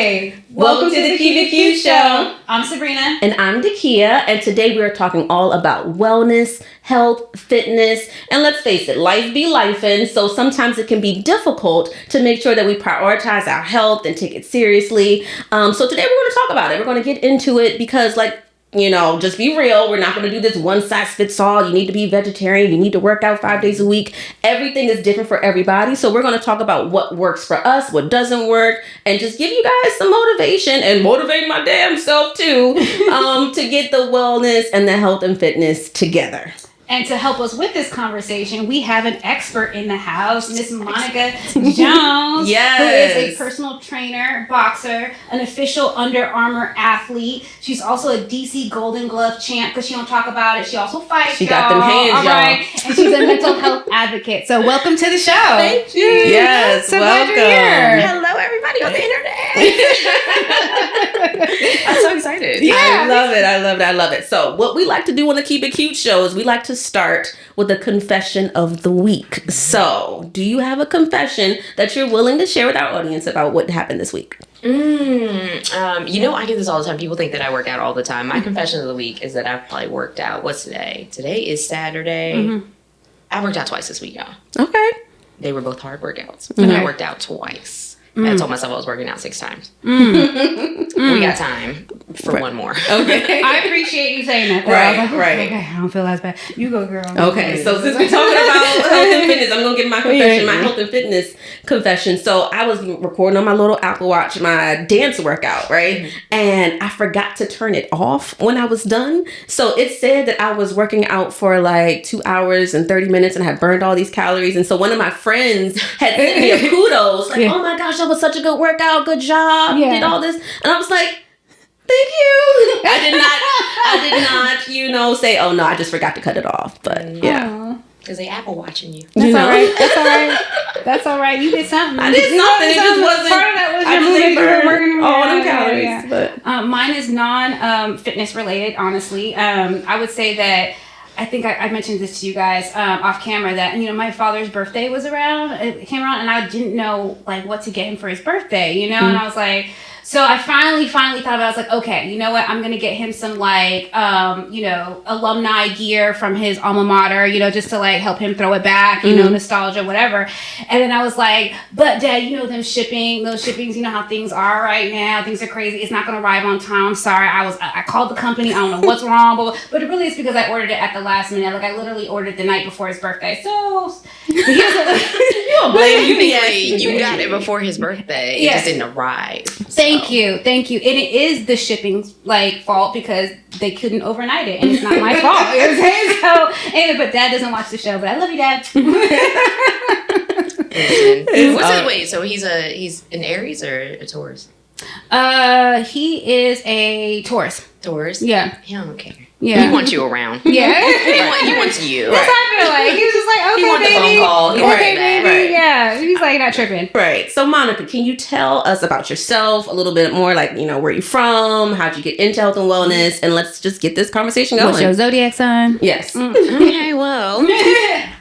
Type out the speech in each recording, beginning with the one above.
Hey, welcome to the Keep It Cute Show. I'm Sabrina. And I'm DaKiya, and today we are talking all about wellness, health, fitness, and let's face it, life be lifing, so sometimes it can be difficult to make sure that we prioritize our health and take it seriously. So today we're going to talk about it. We're going to get into it because, just be real. We're not going to do this one size fits all. You need to be vegetarian. You need to work out 5 days a week. Everything is different for everybody. So we're going to talk about what works for us, what doesn't work, and just give you guys some motivation and motivate my damn self too, to get the wellness and the health and fitness together. And to help us with this conversation, we have an expert in the house, Miss Monica Jones, yes, who is a personal trainer, boxer, an official Under Armour athlete. She's also a DC Golden Glove champ because she don't talk about it. She also fights. She got them hands, all right. And she's a mental health advocate. So welcome to the show. Thank you. Yes, so welcome. Glad you're here. Hello, everybody on the internet. I'm so excited. Yeah, I love it. So what we like to do on the Keep It Cute show is we like to start with a confession of the week. So do you have a confession that you're willing to share with our audience about what happened this week? I get this all the time. People think that I work out all the time. My confession of the week is that I've probably worked out. What's today? Today is Saturday. Mm-hmm. I worked out twice this week, y'all. Okay. They were both hard workouts. Mm-hmm. I worked out twice. I told myself I was working out 6 times. We got time for one more. Okay. I appreciate you saying that. Right. Okay, I don't feel as bad. You go, girl. Okay, so since we're talking about health and fitness, I'm going to give my confession, my health and fitness confession. So I was recording on my little Apple Watch my dance workout, right? Mm-hmm. And I forgot to turn it off when I was done. So it said that I was working out for like 2 hours and 30 minutes and I had burned all these calories. And so one of my friends had sent me a kudos, like, oh my gosh, that was such a good workout. Good job. You did all this. And I was like, thank you. I did not, say, oh no, I just forgot to cut it off. But yeah. Because they Apple watching you. That's all right. That's all right. You did something. I did something. It just wasn't. Part of that was your movie. All them calories. But mine is non-fitness related, honestly. I would say that I think I mentioned this to you guys off camera that, my father's birthday was around. It came around and I didn't know what to get him for his birthday, and I was like, so I finally thought about it. I was like, okay, you know what? I'm going to get him some alumni gear from his alma mater, just to help him throw it back, nostalgia, whatever. And then I was like, but Dad, those shippings, you know how things are right now. Things are crazy. It's not going to arrive on time. I'm sorry. I called the company. I don't know what's wrong, but it really is because I ordered it at the last minute. I literally ordered the night before his birthday. So you don't blame you. You got it before his birthday. It just didn't arrive. Thank you. And it is the shipping's fault because they couldn't overnight it, and it's not my fault. So anyway, but Dad doesn't watch the show, but I love you, Dad. Wait, so he's an Aries or a Taurus? He is a Taurus. Taurus? Yeah. He don't care. Yeah. He wants you around. Yeah. he wants you. That's how I feel like. He was just like, okay, he wants baby. The phone call. Okay, baby. Right. Yeah. He's not tripping. Right. So Monica, can you tell us about yourself a little bit more? Where you from? How'd you get into health and wellness? And let's just get this conversation going. What's your zodiac sign? Yes. Okay, well.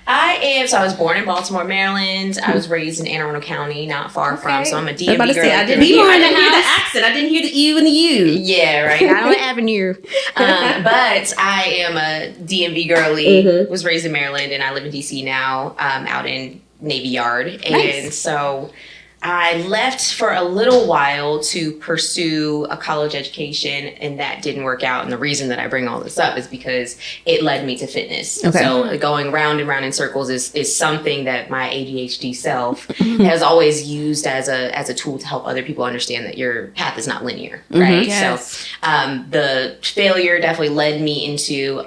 I was born in Baltimore, Maryland. I was raised in Anne Arundel County, not far from, so I'm a DMV girl. I didn't hear the accent. I didn't hear the E and the U. Yeah, right. I don't have an ear. But I am a DMV girly. Mm-hmm. Was raised in Maryland, and I live in DC now, out in Navy Yard. And so I left for a little while to pursue a college education, and that didn't work out. And the reason that I bring all this up is because it led me to fitness. Okay. So going round and round in circles is something that my ADHD self has always used as a tool to help other people understand that your path is not linear, right? Yes. So the failure definitely led me into,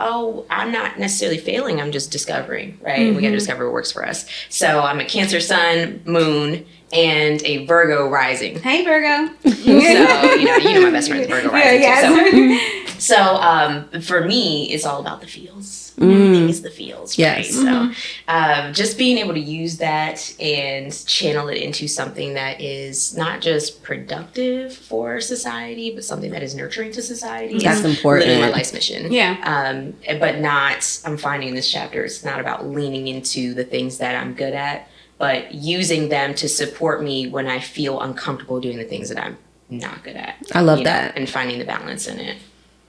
I'm not necessarily failing, I'm just discovering, right? And we got to discover what works for us. So I'm a Cancer sun, moon, and a Virgo rising. Hey, Virgo. So, you know my best friend's Virgo rising. Yes. So for me, it's all about the feels. Everything is the feels, right? Yes. So just being able to use that and channel it into something that is not just productive for society, but something that is nurturing to society. That's important. Living my life's mission. Yeah. But I'm finding in this chapter, it's not about leaning into the things that I'm good at, but using them to support me when I feel uncomfortable doing the things that I'm not good at. I love that. And finding the balance in it.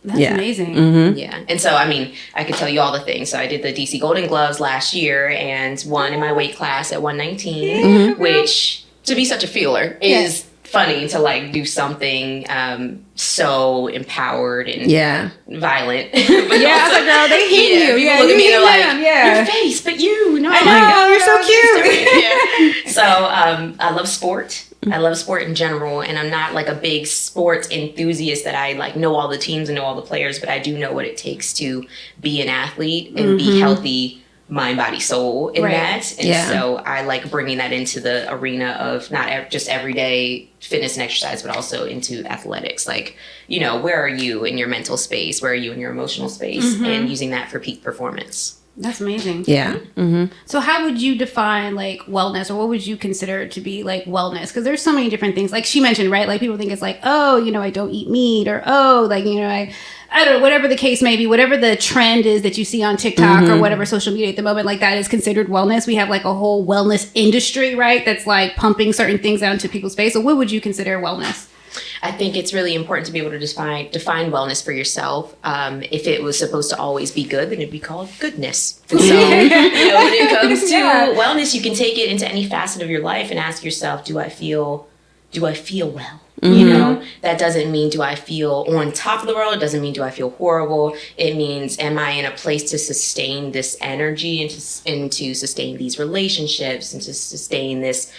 That's amazing. Mm-hmm. Yeah. And so, I mean, I could tell you all the things. So I did the DC Golden Gloves last year and won in my weight class at 119, which, to be such a feeler, is funny to like do something so empowered and violent. But I was like, girl, they hit you. People look at me and they're like, your face, but you. No, I know, you're so cute. So I love sport. I love sport in general, and I'm not like a big sports enthusiast that I like know all the teams and know all the players, but I do know what it takes to be an athlete and be healthy mind, body, soul in that. And so I like bringing that into the arena of not just everyday fitness and exercise, but also into athletics. Like, you know, where are you in your mental space? Where are you in your emotional space? And using that for peak performance. That's amazing. Yeah. Mm-hmm. So how would you define like wellness, or what would you consider to be like wellness? Because there's so many different things. Like she mentioned, right? Like people think it's like, oh, you know, I don't eat meat, or oh, like, you know, I don't know, whatever the case may be, whatever the trend is that you see on TikTok or whatever social media at the moment, like that is considered wellness. We have like a whole wellness industry, right? That's like pumping certain things out into people's face. So what would you consider wellness? I think it's really important to be able to define wellness for yourself. If it was supposed to always be good, then it'd be called goodness. And so, you know, when it comes to wellness, you can take it into any facet of your life and ask yourself, do I feel well? You know, that doesn't mean do I feel on top of the world. It doesn't mean do I feel horrible. It means, am I in a place to sustain this energy and to sustain these relationships and to sustain this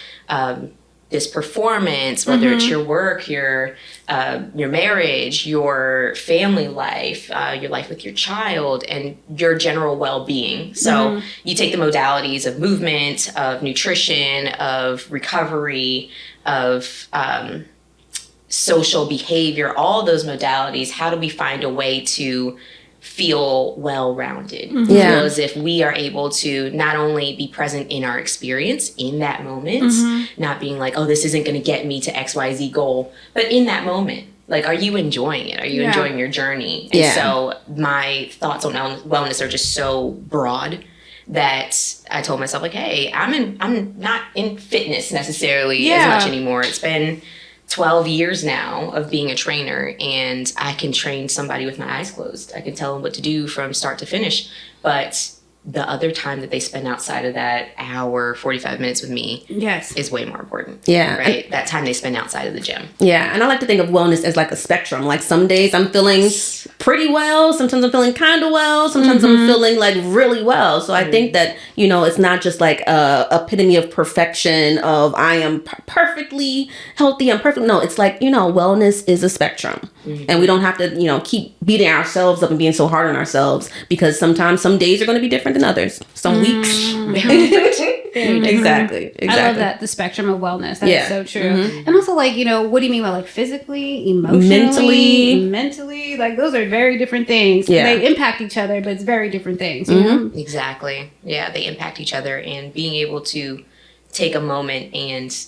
this performance, whether it's your work, your marriage, your family life, your life with your child, and your general well-being. So you take the modalities of movement, of nutrition, of recovery, of social behavior, all those modalities. How do we find a way to feel well-rounded? Feel as if we are able to not only be present in our experience in that moment, not being like, oh, this isn't going to get me to XYZ goal, but in that moment, like, are you enjoying it? Are you enjoying your journey? And so my thoughts on wellness are just so broad that I told myself, like, hey, I'm not in fitness necessarily as much anymore. It's been 12 years now of being a trainer, and I can train somebody with my eyes closed. I can tell them what to do from start to finish. But the other time that they spend outside of that hour, 45 minutes with me is way more important. Yeah. Right? That time they spend outside of the gym. Yeah. And I like to think of wellness as like a spectrum. Like some days I'm feeling pretty well. Sometimes I'm feeling kind of well. Sometimes I'm feeling like really well. So I think that, you know, it's not just like a epitome of perfection of I am perfectly healthy. I'm perfect. No, it's like, you know, wellness is a spectrum. And we don't have to, you know, keep beating ourselves up and being so hard on ourselves, because sometimes some days are going to be different than others. Some weeks. Exactly. I love that, the spectrum of wellness. That is so true. And also, like, you know, what do you mean by like physically, emotionally, mentally? Like those are very different things. They impact each other, but it's very different things. You know? Exactly. Yeah, they impact each other, and being able to take a moment and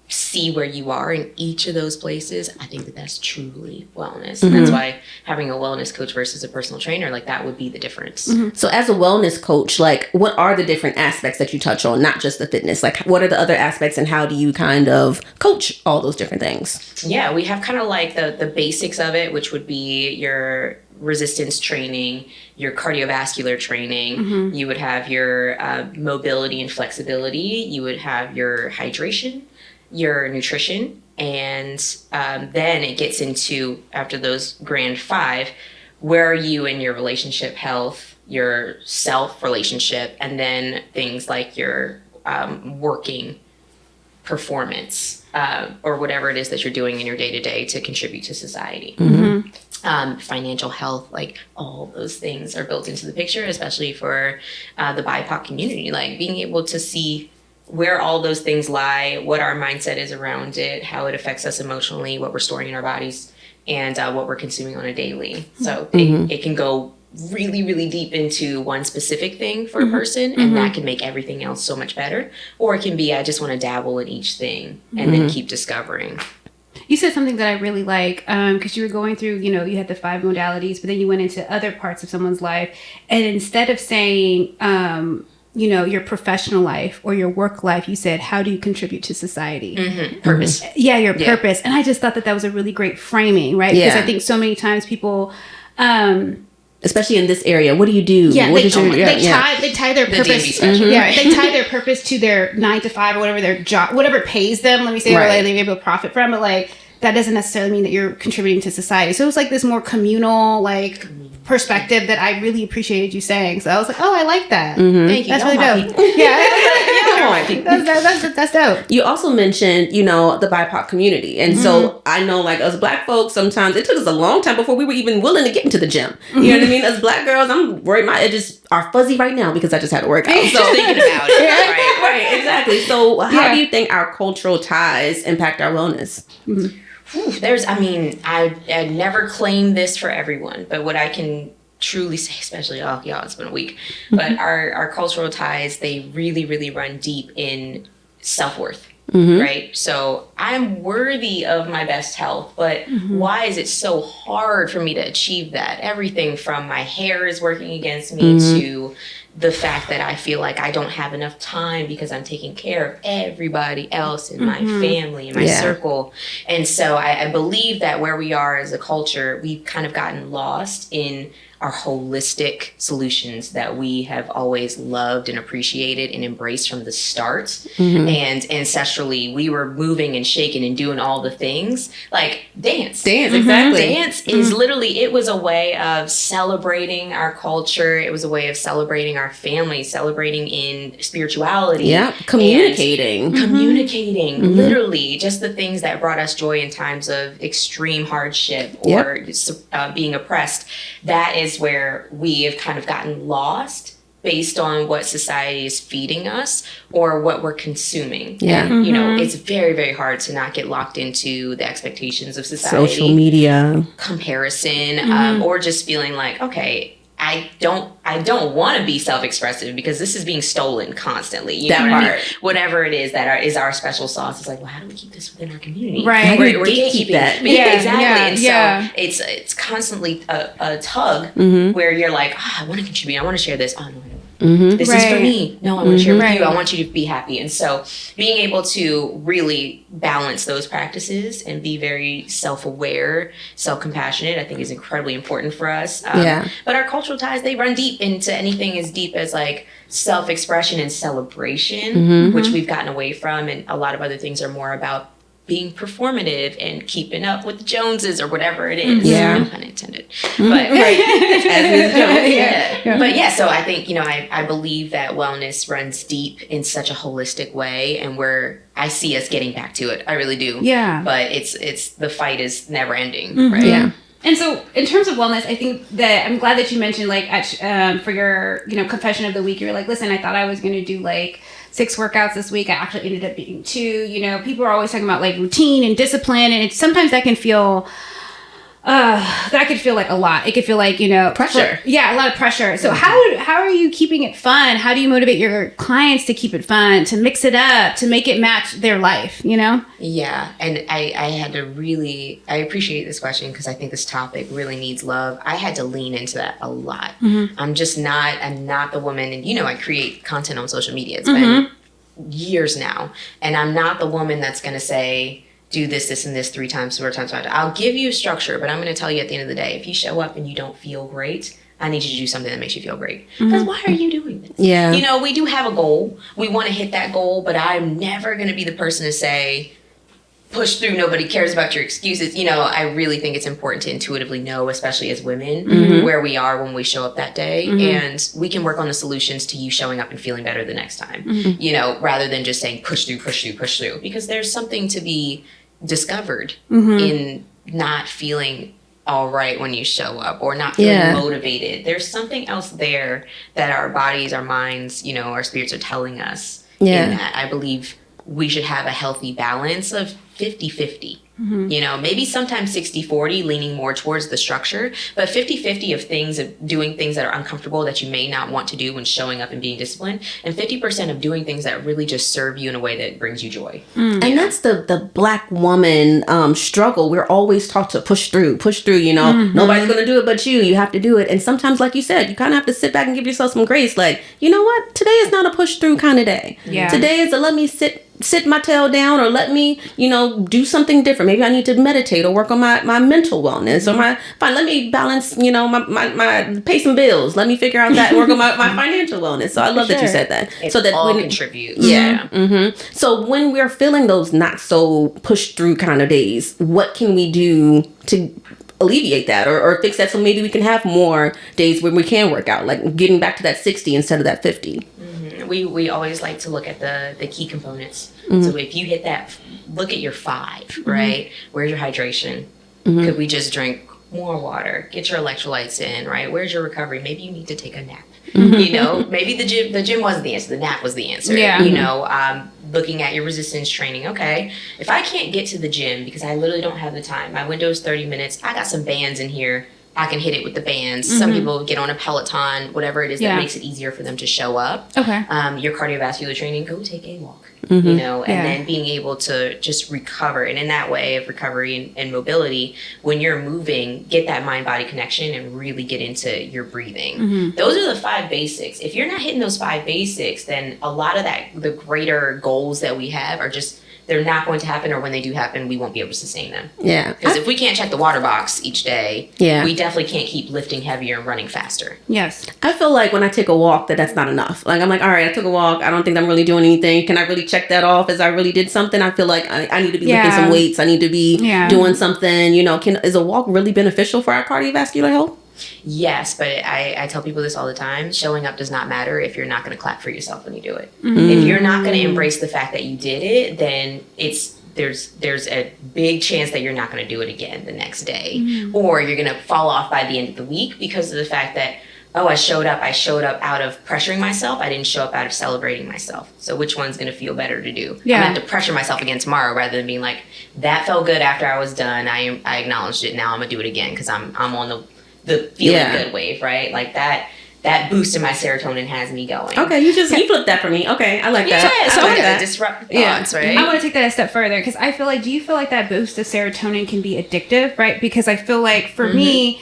see where you are in each of those places, I think that that's truly wellness. And that's why having a wellness coach versus a personal trainer, like that would be the difference. So as a wellness coach, like what are the different aspects that you touch on, not just the fitness? Like what are the other aspects, and how do you kind of coach all those different things? Yeah, we have kind of like the basics of it, which would be your resistance training, your cardiovascular training. You would have your mobility and flexibility. You would have your hydration, your nutrition, and then it gets into, after those grand 5, where are you in your relationship health, your self relationship, and then things like your working performance, or whatever it is that you're doing in your day-to-day to contribute to society. Financial health, like all those things are built into the picture, especially for the BIPOC community, like being able to see where all those things lie, what our mindset is around it, how it affects us emotionally, what we're storing in our bodies, and what we're consuming on a daily. So it can go really, really deep into one specific thing for a person, and that can make everything else so much better. Or it can be, I just want to dabble in each thing and then keep discovering. You said something that I really like, because you were going through, you know, you had the 5 modalities, but then you went into other parts of someone's life. And instead of saying, your professional life or your work life, you said, how do you contribute to society? Purpose. Yeah, your purpose. And I just thought that was a really great framing, right? Because I think so many times people, especially in this area, what do you do? Yeah, what they tie their purpose. Yeah, they tie their purpose to their 9 to 5 or whatever their job, whatever pays them. Let me say, or like they're able to profit from it. Like that doesn't necessarily mean that you're contributing to society. So it was like this more communal, like perspective that I really appreciated you saying. So I was like, oh, I like that. Thank you. That's really dope. That's dope. You also mentioned, the BIPOC community. And so I know, like, us Black folks, sometimes it took us a long time before we were even willing to get into the gym. You know what I mean? As Black girls, I'm worried my edges are fuzzy right now because I just had to work out. So just thinking about it. Right, exactly. So how do you think our cultural ties impact our wellness? I never claim this for everyone, but what I can truly say, especially, it's been a week, but our cultural ties, they really, really run deep in self-worth, right? So I'm worthy of my best health, but why is it so hard for me to achieve that? Everything from my hair is working against me to the fact that I feel like I don't have enough time because I'm taking care of everybody else in my family, in my circle. And so I believe that where we are as a culture, we've kind of gotten lost in our holistic solutions that we have always loved and appreciated and embraced from the start. And ancestrally, we were moving and shaking and doing all the things like dance. Exactly. Dance is literally, it was a way of celebrating our culture. It was a way of celebrating our family, celebrating in spirituality. Yeah, communicating, literally just the things that brought us joy in times of extreme hardship or being oppressed. That is where we have kind of gotten lost based on what society is feeding us or what we're consuming. Yeah. And, it's very, very hard to not get locked into the expectations of society. Social media. Comparison, or just feeling like, okay, I don't want to be self-expressive because this is being stolen constantly. You know what I mean? Whatever it is that is our special sauce. It's like, well, how do we keep this within our community? Right. We're gatekeeping that. Yeah, exactly. And so it's constantly a tug where you're like, I want to contribute. I want to share this. Oh, no, I don't. This is for me. No, I want to share with you. I want you to be happy. And so being able to really balance those practices and be very self-aware, self-compassionate, I think is incredibly important for us. But our cultural ties, they run deep into anything as deep as like self-expression and celebration, which we've gotten away from. And a lot of other things are more about being performative and keeping up with the Joneses or whatever it is. No pun intended. But so I think, I believe that wellness runs deep in such a holistic way, and where I see us getting back to it. I really do. Yeah. But it's the fight is never ending, right? Yeah. And so in terms of wellness, I think that I'm glad that you mentioned like for your, confession of the week, you're like, listen, I thought I was going to do like 6 workouts this week. I actually ended up being 2. People are always talking about like routine and discipline, and sometimes that can feel like a lot. It could feel like, pressure. A lot of pressure. So how are you keeping it fun? How do you motivate your clients to keep it fun, to mix it up, to make it match their life, Yeah. And I had to I appreciate this question because I think this topic really needs love. I had to lean into that a lot. I'm not the woman, and I create content on social media. It's been years now. And I'm not the woman that's going to say, do this, this, and this 3 times, 4 times, 5 times. I'll give you a structure, but I'm going to tell you at the end of the day, if you show up and you don't feel great, I need you to do something that makes you feel great. Because why are you doing this? Yeah. We do have a goal. We want to hit that goal, but I'm never going to be the person to say, push through, nobody cares about your excuses. I really think it's important to intuitively know, especially as women, where we are when we show up that day. And we can work on the solutions to you showing up and feeling better the next time, rather than just saying push through, push through, push through. Because there's something to be discovered in not feeling all right when you show up or not feeling motivated. There's something else there that our bodies, our minds, our spirits are telling us in that. I believe we should have a healthy balance of 50-50. You know, maybe sometimes 60-40, leaning more towards the structure, but 50-50 of doing things that are uncomfortable that you may not want to do when showing up and being disciplined, and 50% of doing things that really just serve you in a way that brings you joy. And that's the Black woman struggle. We're always taught to push through, you know. Nobody's going to do it but you. You have to do it. And sometimes, like you said, you kind of have to sit back and give yourself some grace. Like, you know what? Today is not a push through kind of day. Yeah. Today is a let me sit my tail down, or let me, you know, do something different. Maybe I need to meditate or work on my mental wellness, or let me balance, you know, my pay some bills. Let me figure out that and work on my financial wellness. So I love that you said that. It so that all when contributes. Yeah. So when we're feeling those not so push through kind of days, what can we do to alleviate that or fix that, so maybe we can have more days where we can work out, like getting back to that 60 instead of that 50? We always like to look at the key components. So if you hit that, look at your 5, right? Where's your hydration? Could we just drink more water? Get your electrolytes in, right? Where's your recovery? Maybe you need to take a nap. You know, maybe the gym wasn't the answer. The nap was the answer. Yeah. You know, looking at your resistance training. Okay, if I can't get to the gym because I literally don't have the time, my window is 30 minutes. I got some bands in here. I can hit it with the bands. Some people get on a Peloton, whatever it is that makes it easier for them to show up. Okay. Your cardiovascular training, go take a walk, you know, and then being able to just recover. And in that way of recovery and mobility, when you're moving, get that mind-body connection and really get into your breathing. Those are the 5 basics. If you're not hitting those 5 basics, then a lot of the greater goals that we have are just, they're not going to happen, or when they do happen, we won't be able to sustain them. Yeah. Because if we can't check the water box each day, Yeah. we definitely can't keep lifting heavier and running faster. Yes. I feel like when I take a walk that's not enough. Like, I'm like, all right, I took a walk. I don't think I'm really doing anything. Can I really check that off as I really did something? I feel like I need to be lifting some weights. I need to be doing something, you know. Is a walk really beneficial for our cardiovascular health? Yes, but I tell people this all the time. Showing up does not matter if you're not going to clap for yourself when you do it. If you're not going to embrace the fact that you did it, then there's a big chance that you're not going to do it again the next day. Or you're going to fall off by the end of the week because of the fact that, oh, I showed up out of pressuring myself. I didn't show up out of celebrating myself. So which one's going to feel better to do? Yeah. I'm going to have to pressure myself again tomorrow rather than being like, that felt good after I was done. I acknowledged it. Now I'm going to do it again because I'm on the feeling good wave, right? Like that boost in my serotonin has me going. Okay, you flipped that for me. Okay, I like that. Yeah, so I like that. Disrupt thoughts, right? I want to take that a step further because I feel like, do you feel like that boost of serotonin can be addictive, right? Because I feel like for me,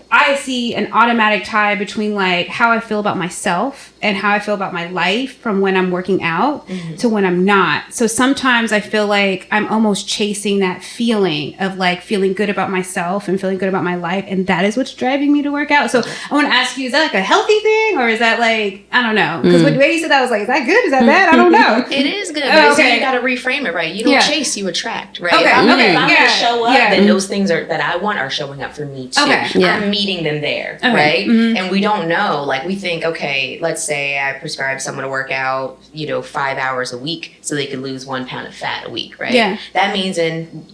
I see an automatic tie between like how I feel about myself and how I feel about my life from when I'm working out to when I'm not. So sometimes I feel like I'm almost chasing that feeling of like feeling good about myself and feeling good about my life. And that is what's driving me to work out. So I want to ask you, is that like a healthy thing or is that like, I don't know. Because when the way you said that, I was like, is that good? Is that bad? I don't know. It is good. But so you got to reframe it, right? You don't chase, you attract, right? If I'm going to show up, then those things that I want are showing up for me too. I'm meeting them there, right? And we don't know. Like we think, okay, let's say I prescribe someone to work out, 5 hours a week so they could lose 1 pound of fat a week, right? Yeah. That means in,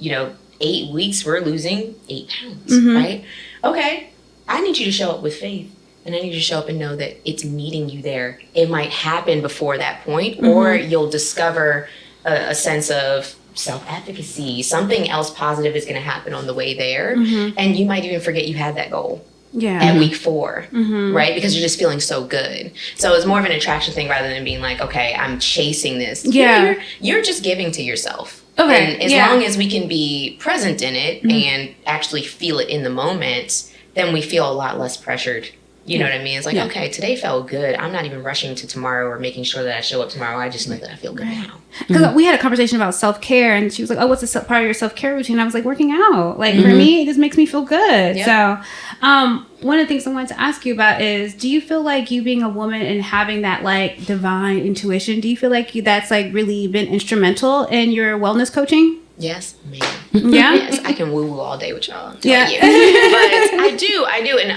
8 weeks we're losing 8 pounds, right? Okay, I need you to show up with faith. And I need you to show up and know that it's meeting you there. It might happen before that point, or you'll discover a sense of self-efficacy. Something else positive is going to happen on the way there. And you might even forget you had that goal. At week 4, right? Because you're just feeling so good. So it's more of an attraction thing rather than being like, okay, I'm chasing this. You're just giving to yourself. Okay. And as long as we can be present in it and actually feel it in the moment, then we feel a lot less pressured. You know what I mean? It's like, okay, today felt good. I'm not even rushing to tomorrow or making sure that I show up tomorrow. I just know that I feel good now. Because we had a conversation about self-care and she was like, oh, what's part of your self-care routine? I was like, working out. Like for me, it just makes me feel good. So one of the things I wanted to ask you about is, do you feel like you being a woman and having that like divine intuition, do you feel like that's like really been instrumental in your wellness coaching? Yes, man. Yeah. Yes, I can woo all day with y'all. Yeah. You. But I do. And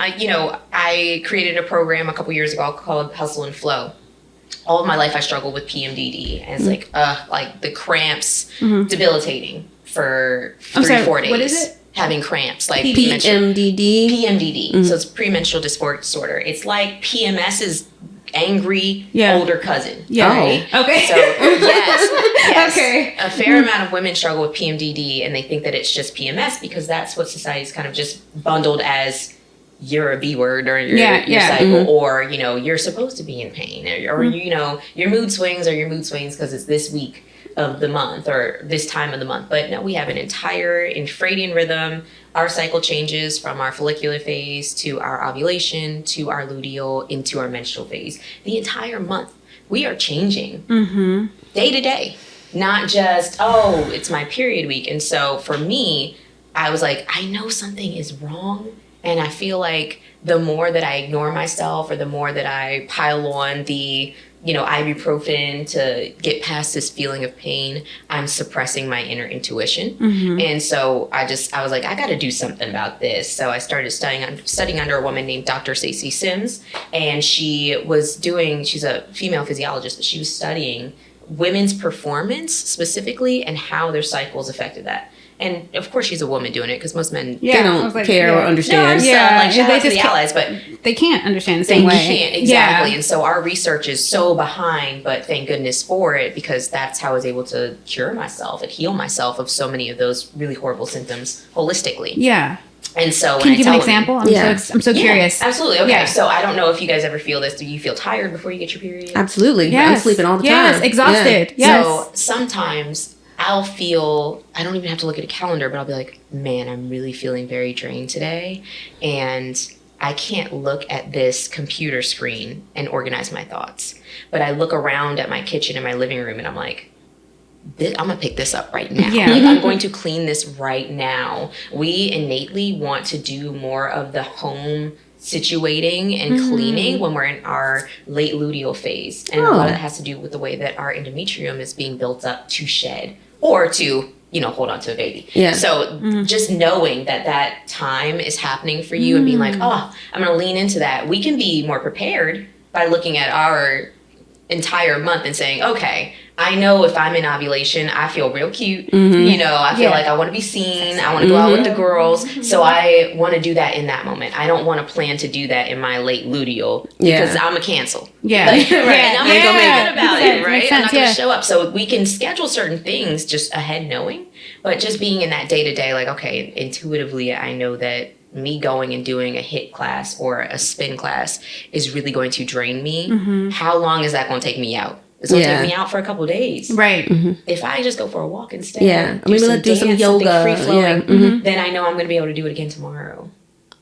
I created a program a couple years ago called Hustle and Flow. All of my life I struggled with PMDD, and it's like the cramps, debilitating for 3-4 days. What is it? Having cramps, like PMDD. PMDD. So it's premenstrual disorder. It's like PMS is angry Yeah. older cousin. Yeah. Right? Okay. So yes. Okay. A fair amount of women struggle with PMDD, and they think that it's just PMS because that's what society's kind of just bundled as you're a B word during your cycle, or you're supposed to be in pain, or your mood swings because it's this week of the month or this time of the month. But no, we have an entire infradian rhythm. Our cycle changes from our follicular phase to our ovulation to our luteal into our menstrual phase. The entire month we are changing day to day, not just it's my period week. And so for me, I was like, I know something is wrong. And I feel like the more that I ignore myself, or the more that I pile on the, ibuprofen to get past this feeling of pain, I'm suppressing my inner intuition. And so I was like, I got to do something about this. So I started studying under a woman named Dr. Stacey Sims. And she's a female physiologist, but she was studying women's performance specifically and how their cycles affected that. And of course, she's a woman doing it because most men they don't care or understand. Shout out to the allies, but they can't understand the same way. They can't, exactly. And so our research is so behind, but thank goodness for it, because that's how I was able to cure myself and heal myself of so many of those really horrible symptoms holistically. Yeah. And so can you give an example? I'm so curious. Absolutely. Okay. Yeah. So I don't know if you guys ever feel this. Do you feel tired before you get your period? Absolutely. Yes. I'm sleeping all the time. Yes. Exhausted. Yes. So sometimes I'll feel, I don't even have to look at a calendar, but I'll be like, man, I'm really feeling very drained today. And I can't look at this computer screen and organize my thoughts. But I look around at my kitchen and my living room and I'm like, I'm going to pick this up right now. Yeah. Like, I'm going to clean this right now. We innately want to do more of the home situating and cleaning when we're in our late luteal phase. And a lot of that has to do with the way that our endometrium is being built up to shed or to, hold on to a baby. Yeah. So just knowing that time is happening for you and being like, I'm going to lean into that. We can be more prepared by looking at our entire month and saying, okay, I know if I'm in ovulation, I feel real cute. I feel like I want to be seen. I want to go out with the girls. So I want to do that in that moment. I don't want to plan to do that in my late luteal because I'm a cancel. Yeah. Right. And I'm not going to make it about it, right? I'm not going to Yeah. show up. So we can schedule certain things just ahead knowing, but just being in that day to day, like, okay, intuitively, I know that me going and doing a HIIT class or a spin class is really going to drain me. How long is that going to take me out? It's going to take me out for a couple of days. Right. If I just go for a walk instead, maybe let's do some yoga, free flowing, then I know I'm going to be able to do it again tomorrow.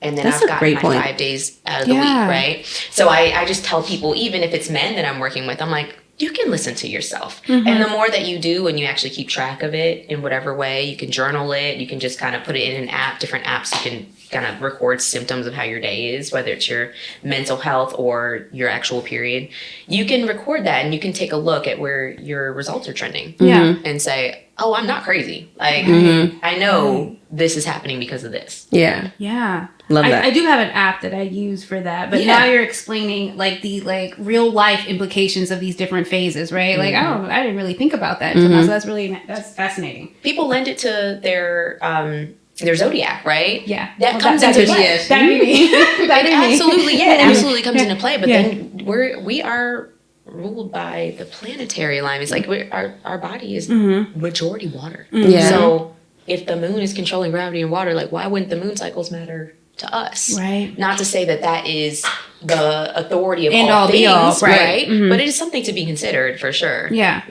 And then I've got my 5 days out of the week, right? So I just tell people, even if it's men that I'm working with, I'm like, you can listen to yourself. And the more that you do and you actually keep track of it in whatever way, you can journal it, you can just kind of put it in an app, different apps, you can kind of record symptoms of how your day is, whether it's your mental health or your actual period. You can record that and you can take a look at where your results are trending. And say, oh, I'm not crazy. Like, I know this is happening because of this. Yeah. Love that. I do have an app that I use for that, but now you're explaining like the real life implications of these different phases, right? Like I didn't really think about that until now, so that's fascinating. People lend it to their zodiac, right? Yeah, that comes into play. That'd be me. It absolutely comes into play. But then we are ruled by the planetary alignments. Like our body is majority water. So if the moon is controlling gravity and water, like why wouldn't the moon cycles matter to us? Right. Not to say that is the authority of and all things, right? But it is something to be considered for sure. Yeah.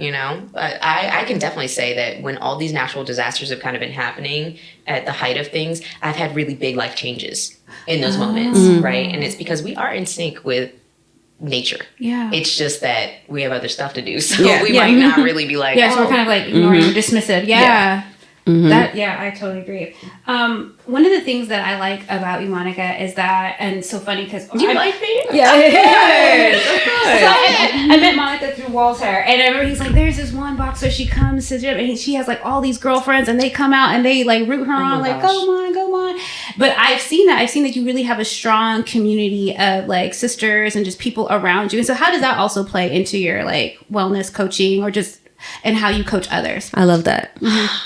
But I can definitely say that when all these natural disasters have kind of been happening at the height of things, I've had really big life changes in those moments, right? And it's because we are in sync with nature. Yeah. It's just that we have other stuff to do. So we might not really be like, so we're kind of like ignoring or dismissive. Yeah. I totally agree. One of the things that I like about you, Monica, is that, and so funny because you like me? Yeah, Of course. So I met Monica through Walter, and I remember he's like, "There's this one boxer. She comes to gym, and she has like all these girlfriends, and they come out and they like root her on, like, go on." But I've seen that you really have a strong community of like sisters and just people around you. And so, how does that also play into your like wellness coaching or just and how you coach others? I love that.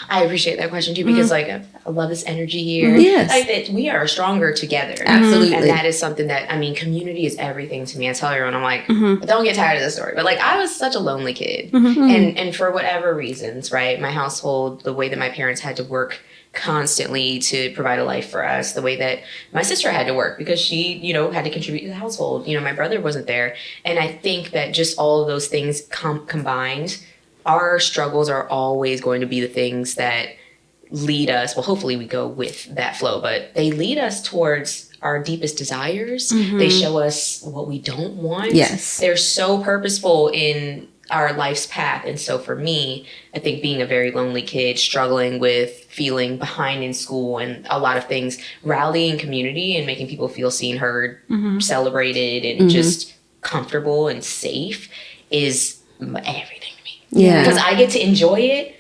I appreciate that question too, because like I love this energy here. Yes. Like that we are stronger together. Absolutely. And that is something that, I mean, community is everything to me. I tell everyone, I'm like, don't get tired of this story. But like, I was such a lonely kid. And for whatever reasons, right? My household, the way that my parents had to work constantly to provide a life for us, the way that my sister had to work because she, you know, had to contribute to the household. You know, my brother wasn't there. And I think that just all of those things combined, our struggles are always going to be the things that lead us. Well, hopefully we go with that flow, but they lead us towards our deepest desires. They show us what we don't want. Yes. They're so purposeful in our life's path. And so for me, I think being a very lonely kid, struggling with feeling behind in school and a lot of things, rallying community and making people feel seen, heard, celebrated, and just comfortable and safe is everything. Yeah. Because I get to enjoy it,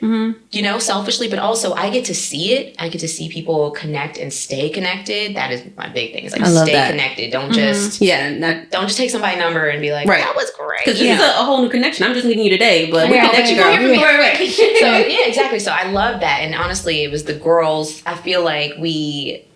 you know, selfishly, but also I get to see it. I get to see people connect and stay connected. That is my big thing. It's like, stay connected. Don't just don't just take somebody's number and be like, that was great. Because this is a whole new connection. I'm just meeting you today, but we connect you, girl. Right. So yeah, exactly. So I love that. And honestly, it was the girls. I feel like we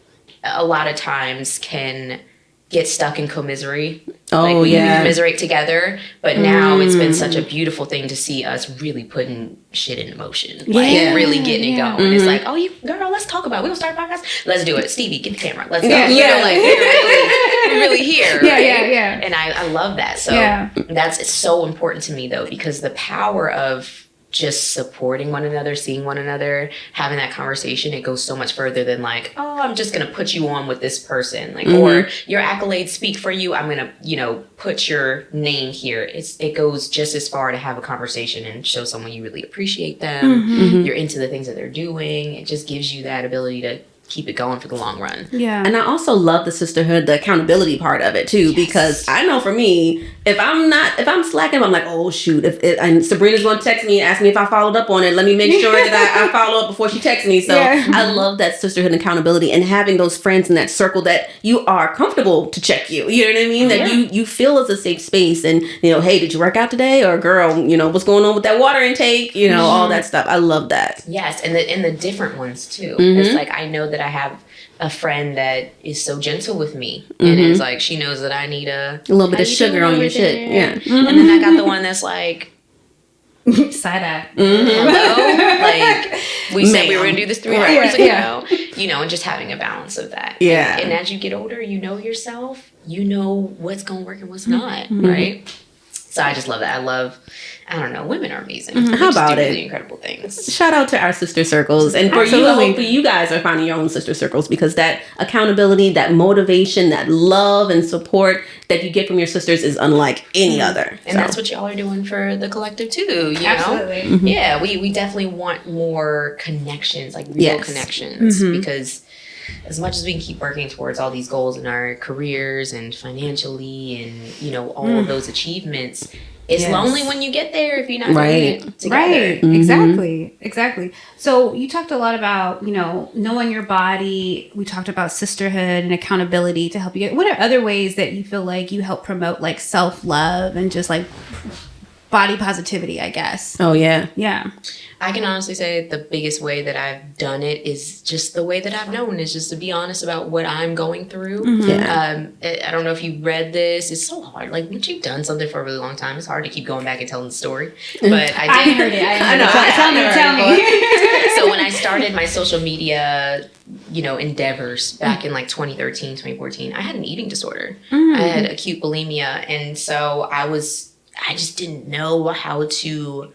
a lot of times can get stuck in commisery. Oh, we commiserate together. But now it's been such a beautiful thing to see us really putting shit into motion. Like really getting it going. It's like, girl, let's talk about it. We're going to start a podcast. Let's do it. Stevie, get the camera. Let's go. You know, like we're really here. Yeah. And I love that. So it's so important to me though, because the power of just supporting one another, seeing one another, having that conversation, it goes so much further than like, oh, I'm just going to put you on with this person. Like, or your accolades speak for you. I'm going to, you know, put your name here. It goes just as far to have a conversation and show someone you really appreciate them. You're into the things that they're doing. It just gives you that ability to keep it going for the long run. Yeah. And I also love the sisterhood, the accountability part of it too, because I know for me, if I'm slacking, I'm like, oh shoot, and Sabrina's going to text me and ask me if I followed up on it. Let me make sure that I follow up before she texts me. So I love that sisterhood and accountability and having those friends in that circle that you are comfortable to check you. You know what I mean? That you feel as a safe space and, you know, hey, did you work out today? Or girl, you know, what's going on with that water intake? You know, all that stuff. I love that. Yes. And the different ones too. It's like, I know that I have a friend that is so gentle with me, and it's like she knows that I need a little bit of sugar on your shit. Yeah. And then I got the one that's like side eye. Hello, like we said we were gonna do this 3 hours ago. You know, and just having a balance of that. Yeah. And as you get older, you know yourself. You know what's gonna work and what's not. Right. So I just love that. I don't know, women are amazing. How about it? Really incredible things. Shout out to our sister circles. And for you, hopefully you guys are finding your own sister circles, because that accountability, that motivation, that love and support that you get from your sisters is unlike any other. And that's what y'all are doing for the collective too, you know? Yeah, we definitely want more connections, like real connections, because as much as we can keep working towards all these goals in our careers and financially and, you know, all of those achievements, it's lonely when you get there if you're not doing it together. Exactly. So you talked a lot about, you know, knowing your body. We talked about sisterhood and accountability to help you get. What are other ways that you feel like you help promote like self-love and just like body positivity, I guess? Oh, yeah. Yeah. I can honestly say the biggest way that I've done it is just the way that I've known, is just to be honest about what I'm going through. I don't know if you read this. It's so hard. Like, once you've done something for a really long time, it's hard to keep going back and telling the story. But I did. Heard it. I know. Tell me. So when I started my social media, you know, endeavors back in like 2013, 2014, I had an eating disorder. I had acute bulimia. And so I just didn't know how to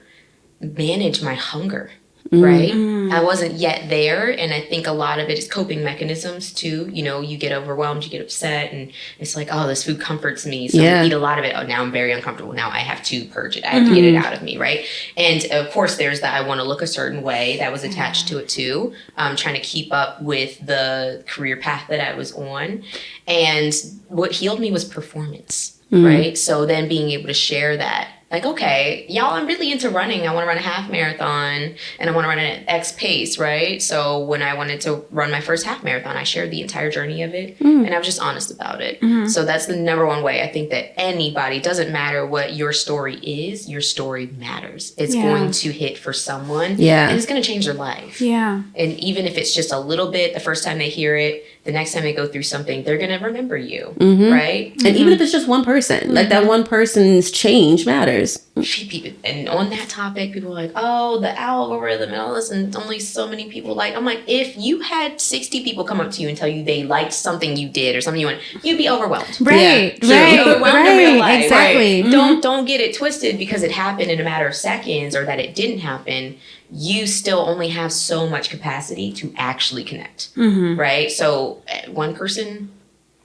manage my hunger, right? I wasn't yet there. And I think a lot of it is coping mechanisms too. You know, you get overwhelmed, you get upset, and it's like, oh, this food comforts me. So I eat a lot of it. Oh, now I'm very uncomfortable. Now I have to purge it. I have to get it out of me, right? And of course, there's that I want to look a certain way that was attached to it too. Trying to keep up with the career path that I was on. And what healed me was performance, right? So then being able to share that like, okay, y'all, I'm really into running. I want to run a half marathon and I want to run at X pace, right? So when I wanted to run my first half marathon, I shared the entire journey of it and I was just honest about it. So that's the number one way I think that anybody, doesn't matter what your story is, your story matters. It's going to hit for someone and it's going to change their life. Yeah. And even if it's just a little bit, the first time they hear it, the next time they go through something, they're going to remember you, right? And even if it's just one person, like that one person's change matters. And on that topic, people are like, oh, the algorithm and all this, and only so many people like. I'm like, if you had 60 people come up to you and tell you they liked something you did or something you want, you'd be overwhelmed. Right, You'd be overwhelmed in real life. Exactly. Right? Don't get it twisted because it happened in a matter of seconds or that it didn't happen. You still only have so much capacity to actually connect, right? So one person,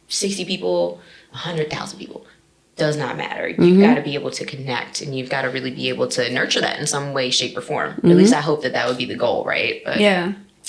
60 people, 100,000 people. Does not matter. You've got to be able to connect and you've got to really be able to nurture that in some way, shape, or form. At least I hope that would be the goal, right? But,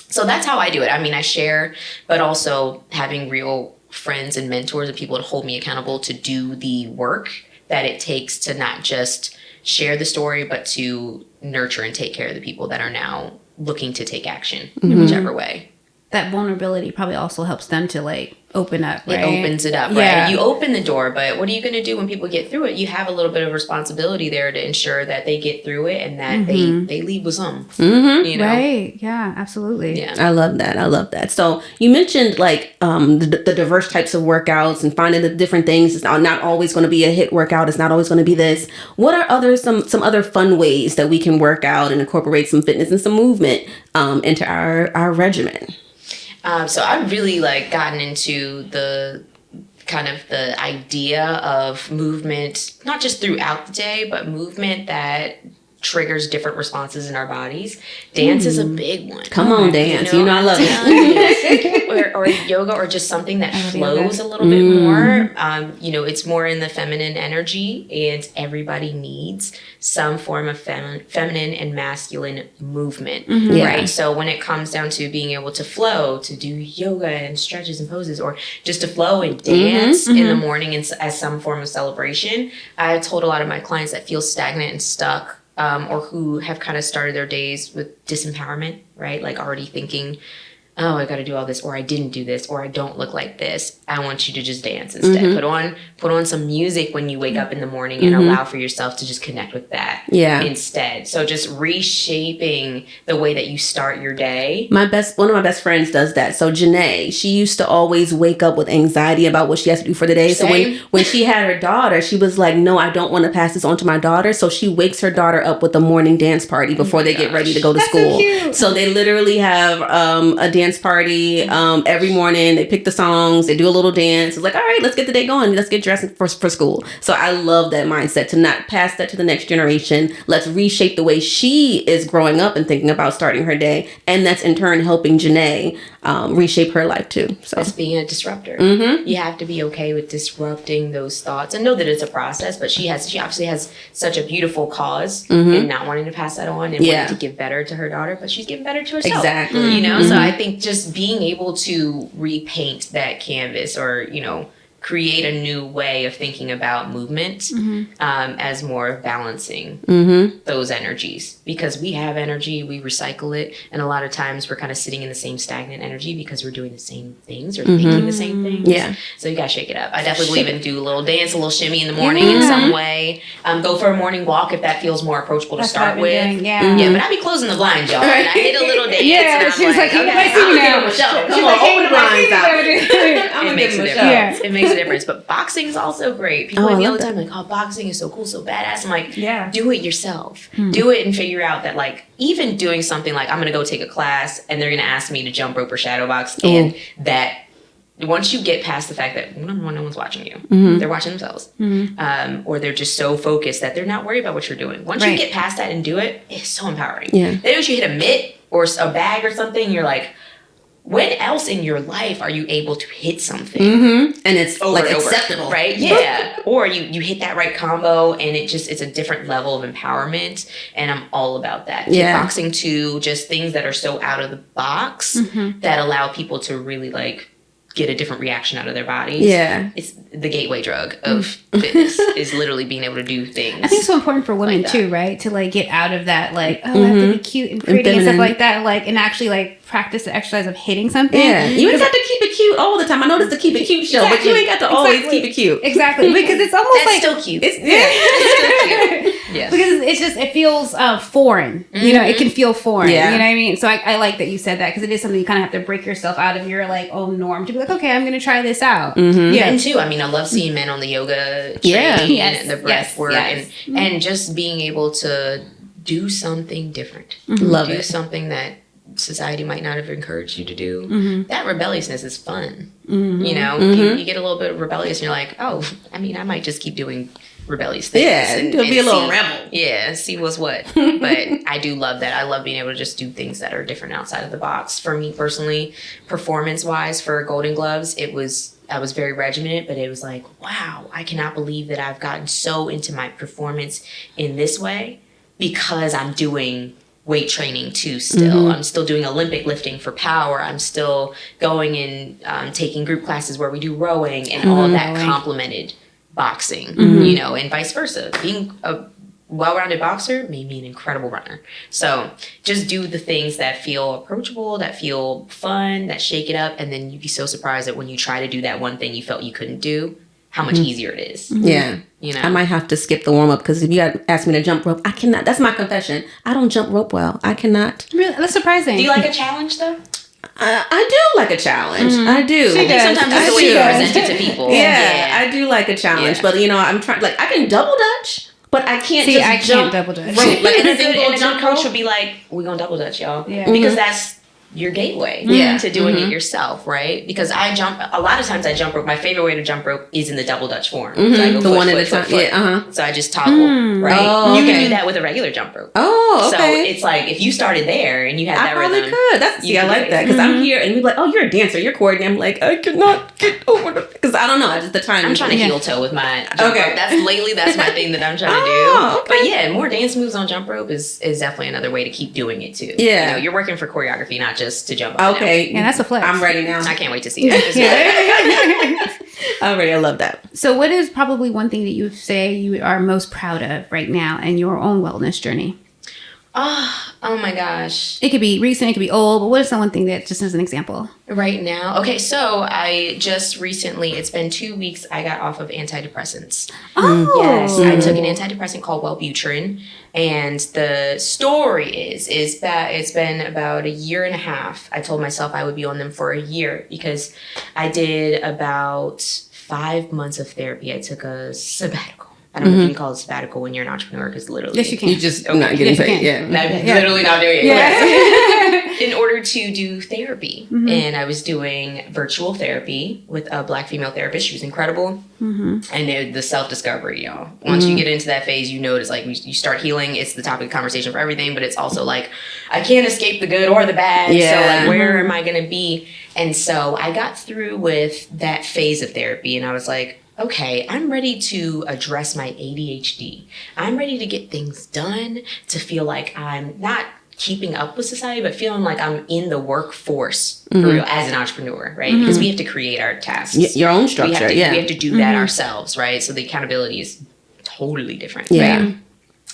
so that's how I do it. I mean, I share, but also having real friends and mentors and people to hold me accountable to do the work that it takes to not just share the story, but to nurture and take care of the people that are now looking to take action in whichever way. That vulnerability probably also helps them to like open up, right? It opens it up, right? You open the door, but what are you going to do when people get through it? You have a little bit of responsibility there to ensure that they get through it and that they leave with some, you know? Right. Yeah, absolutely. Yeah. I love that. So you mentioned like the diverse types of workouts and finding the different things. It's not always going to be a HIIT workout. It's not always going to be this. What are some other fun ways that we can work out and incorporate some fitness and some movement into our regimen? So I've really like gotten into the kind of the idea of movement, not just throughout the day, but movement that triggers different responses in our bodies. Dance is a big one. Come on, dance. You know I love it. or yoga, or just something that flows a little bit more. It's more in the feminine energy, and everybody needs some form of feminine and masculine movement, right? So when it comes down to being able to flow, to do yoga and stretches and poses, or just to flow and dance in the morning as some form of celebration, I told a lot of my clients that feel stagnant and stuck, or who have kind of started their days with disempowerment, right? Like already thinking, oh, I got to do all this, or I didn't do this, or I don't look like this. I want you to just dance instead. Put on some music when you wake up in the morning and allow for yourself to just connect with that instead. So just reshaping the way that you start your day. One of my best friends does that. So Janae, she used to always wake up with anxiety about what she has to do for the day. Same. So when she had her daughter, she was like, no, I don't want to pass this on to my daughter. So she wakes her daughter up with a morning dance party before they get ready to go to school. So they literally have a dance party every morning. They pick the songs, they do a little dance. It's like, all right, let's get the day going. Let's get dressed for school. So I love that mindset, to not pass that to the next generation. Let's reshape the way she is growing up and thinking about starting her day. And that's in turn helping Janae reshape her life too. So that's being a disruptor. You have to be okay with disrupting those thoughts and know that it's a process, but she obviously has such a beautiful cause in not wanting to pass that on and wanting to give better to her daughter, but she's giving better to herself. Exactly. So I think just being able to repaint that canvas, or create a new way of thinking about movement as more of balancing those energies, because we have energy, we recycle it, and a lot of times we're kind of sitting in the same stagnant energy because we're doing the same things or thinking the same things. So you gotta shake it up. I definitely believe in do a little dance, a little shimmy in the morning in some way. Go for a morning walk if that feels more approachable to start with. But I be closing the blinds, y'all, and I hit a little dance. Yeah, and she was like, okay, I'm gonna give him a show. Come on, open the blinds out. It makes a difference. It makes a difference. But boxing is also great. People like me all the time, like, oh, boxing is so cool, so badass. I'm like, do it yourself. Do it and figure out that, like, even doing something like, I'm going to go take a class and they're going to ask me to jump rope or shadow box, and that once you get past the fact that no one's watching you, they're watching themselves, or they're just so focused that they're not worried about what you're doing. Once you get past that and do it, it's so empowering. Then once you hit a mitt or a bag or something, you're like, when else in your life are you able to hit something and it's over like and over, acceptable, right? Or you hit that right combo, and it's a different level of empowerment, and I'm all about that. Kickboxing too, just things that are so out of the box that allow people to really like get a different reaction out of their bodies. Yeah. It's the gateway drug of fitness is literally being able to do things. I think it's so important for women too, right? To like get out of that, like, I have to be cute and pretty and stuff like that, like, and actually like practice the exercise of hitting something. Yeah, you ain't got to keep it cute all the time. I know it's the Keep It Cute show, but you ain't got to always keep it cute. Exactly, because it's almost That's like still cute. It's It's still cute. Yes. Because it's just, it feels foreign. You know, it can feel foreign. Yeah. You know what I mean? So I like that you said that, because it is something you kind of have to break yourself out of your like own norm to be like, okay, I'm going to try this out. Yeah, and too, I mean, I love seeing men on the yoga training and the breath work and just being able to do something different. Love do it. something that society might not have encouraged you to do. That rebelliousness is fun. You know, you get a little bit of rebellious and you're like, oh, I mean, I might just keep doing rebellious things. Yeah, and be a little see, rebel. Yeah, see what's what. But I do love that. I love being able to just do things that are different outside of the box. For me personally, performance-wise for Golden Gloves, I was very regimented, but it was like, wow, I cannot believe that I've gotten so into my performance in this way because I'm doing weight training too still. I'm still doing Olympic lifting for power. I'm still going and taking group classes where we do rowing and all of that complemented boxing, you know, and vice versa. Being a well-rounded boxer made me an incredible runner. So just do the things that feel approachable, that feel fun, that shake it up, and then you'd be so surprised that when you try to do that one thing you felt you couldn't do, how much easier it is. Yeah. You know? I might have to skip the warm-up because if you ask me to jump rope, I cannot. That's my confession. I don't jump rope well. I cannot. Really? That's surprising. Do you like a challenge though? I do like a challenge. I do. I think sometimes that's the way you present it to people. Yeah, I do like a challenge. Yeah. But, you know, I'm trying, like, I can double dutch, but I can't I jump can't double dutch. rope. Like, And a a single good jump coach rope. would be like, we're going to double dutch, y'all. Yeah. Because that's your gateway Yeah. to doing it yourself, right? Because a lot of times I jump rope. My favorite way to jump rope is in the double dutch form. So I go The foot, one at foot, a time. foot, foot. Yeah, So I just toggle, right? Oh, You can okay. do that with a regular jump rope. Oh, okay. So it's like if you started there and you had I that probably rhythm. could. you I can like do it. that because I'm here and we're like, oh, you're a dancer, you're coordinating. I'm like, I cannot get over the because I don't know. Just the time. I'm trying to heel toe with my jump Okay. rope. That's my thing that I'm trying to do. Oh, okay. But yeah, more dance moves on jump rope is definitely another way to keep doing it too. Yeah. You know, you're working for choreography, not just to jump up and Okay. Yeah, that's a flex. I'm ready now. down. I can't wait to see that. Already, I love that. So what is probably one thing that you would say you are most proud of right now in your own wellness journey? Oh my gosh. It could be recent, it could be old, but what is the one thing that, just as an example? Right now. Okay, so I just recently, it's been 2 weeks, I got off of antidepressants. Oh. Yes, I took an antidepressant called Wellbutrin. And the story is that it's been about 1.5 years. I told myself I would be on them for a year because I did about 5 months of therapy. I took a sabbatical. I don't know if you can call it sabbatical when you're an entrepreneur because literally. Yes, you can. You just not getting Yes, you paid. can. Yeah. Literally not doing it. Yeah. In order to do therapy. And I was doing virtual therapy with a Black female therapist. She was incredible. And the self-discovery, y'all. Once you get into that phase, you notice, like, you start healing. It's the topic of conversation for everything, but it's also like, I can't escape the good or the bad. Yeah. So, like, where am I going to be? And so I got through with that phase of therapy, and I was like, okay, I'm ready to address my ADHD. I'm ready to get things done, to feel like I'm not keeping up with society, but feeling like I'm in the workforce for real as an entrepreneur, right? Because we have to create our tasks. Your own structure. We Yeah. have to do that ourselves, right? So the accountability is totally different. Yeah. Right?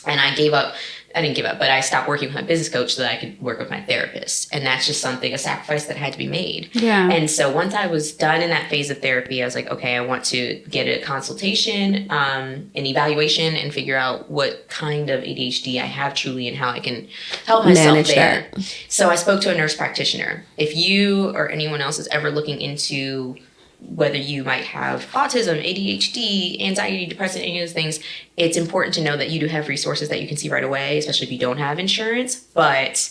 And I didn't give up, but I stopped working with my business coach so that I could work with my therapist. And that's just a sacrifice that had to be made. Yeah. And so once I was done in that phase of therapy, I was like, okay, I want to get a consultation, an evaluation, and figure out what kind of ADHD I have truly and how I can help myself Manage there. that. So I spoke to a nurse practitioner. If you or anyone else is ever looking into whether you might have autism, ADHD, anxiety, depression, any of those things, it's important to know that you do have resources that you can see right away, especially if you don't have insurance. But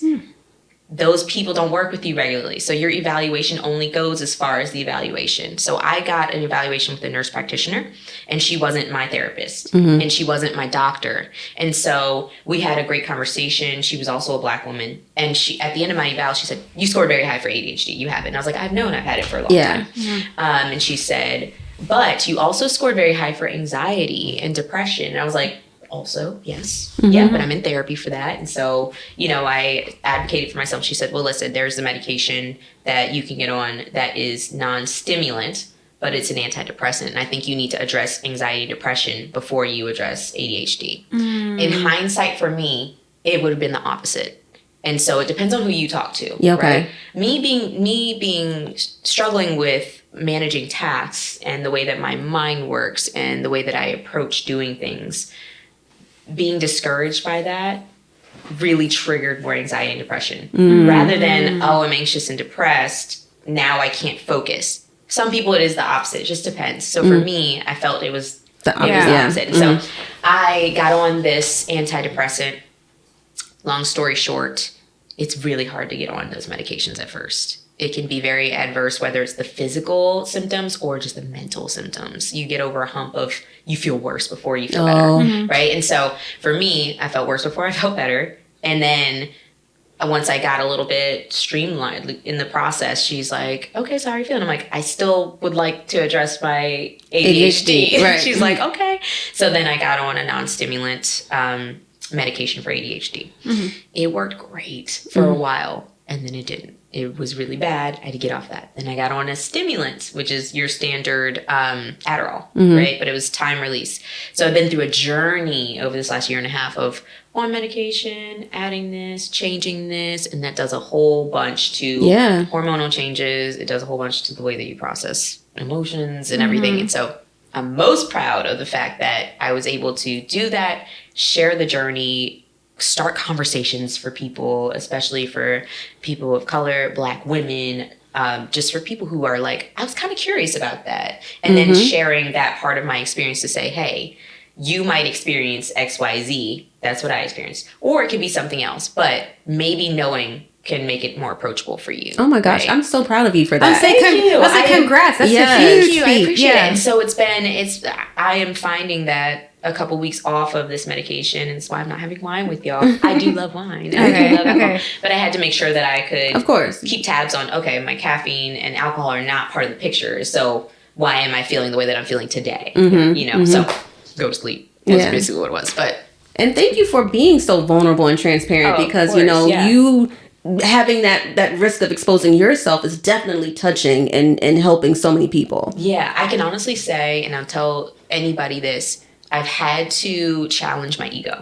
those people don't work with you regularly. So your evaluation only goes as far as the evaluation. So I got an evaluation with a nurse practitioner, and she wasn't my therapist, and she wasn't my doctor. And so we had a great conversation. She was also a Black woman. And she, at the end of my eval, she said, you scored very high for ADHD. You have it. And I was like, I've known I've had it for a long time. And she said, but you also scored very high for anxiety and depression. And I was like, also, yes. Yeah, but I'm in therapy for that. And so, I advocated for myself. She said, well, listen, there's the medication that you can get on that is non-stimulant, but it's an antidepressant. And I think you need to address anxiety and depression before you address ADHD. In hindsight, for me, it would have been the opposite. And so it depends on who you talk to. Yeah, okay. Right? Me being struggling with managing tasks and the way that my mind works and the way that I approach doing things, being discouraged by that really triggered more anxiety and depression. Rather than, I'm anxious and depressed, now I can't focus. Some people it is the opposite. It just depends. So for me, I felt it was the opposite. And so I got on this antidepressant. Long story short, it's really hard to get on those medications at first. It can be very adverse, whether it's the physical symptoms or just the mental symptoms. You get over a hump of you feel worse before you feel better, right? And so for me, I felt worse before I felt better. And then once I got a little bit streamlined in the process, she's like, okay, so how are you feeling? I'm like, I still would like to address my ADHD. Right. She's like, okay. So then I got on a non-stimulant medication for ADHD. It worked great for a while, and then it didn't. It was really bad. I had to get off that. Then I got on a stimulant, which is your standard Adderall, right? But it was time release. So I've been through a journey over this last year and a half of on medication, adding this, changing this, and that does a whole bunch to hormonal changes. It does a whole bunch to the way that you process emotions and everything. And so I'm most proud of the fact that I was able to do that, share the journey, start conversations for people, especially for people of color, Black women, just for people who are like, I was kind of curious about that. And then sharing that part of my experience to say, hey, you might experience X, Y, Z. That's what I experienced. Or it could be something else, but maybe knowing can make it more approachable for you. Oh my gosh, right? I'm so proud of you for that. Thank you. I say congrats. That's a huge feat. I appreciate it. And so I am finding that a couple weeks off of this medication, and that's why I'm not having wine with y'all. I do love wine. I do love alcohol. But I had to make sure that I could, of course, keep tabs on, okay, my caffeine and alcohol are not part of the picture. So why am I feeling the way that I'm feeling today? So go to sleep. That's basically what it was. And thank you for being so vulnerable and transparent because, you having that risk of exposing yourself is definitely touching and helping so many people. Yeah, I can honestly say, and I'll tell anybody this, I've had to challenge my ego.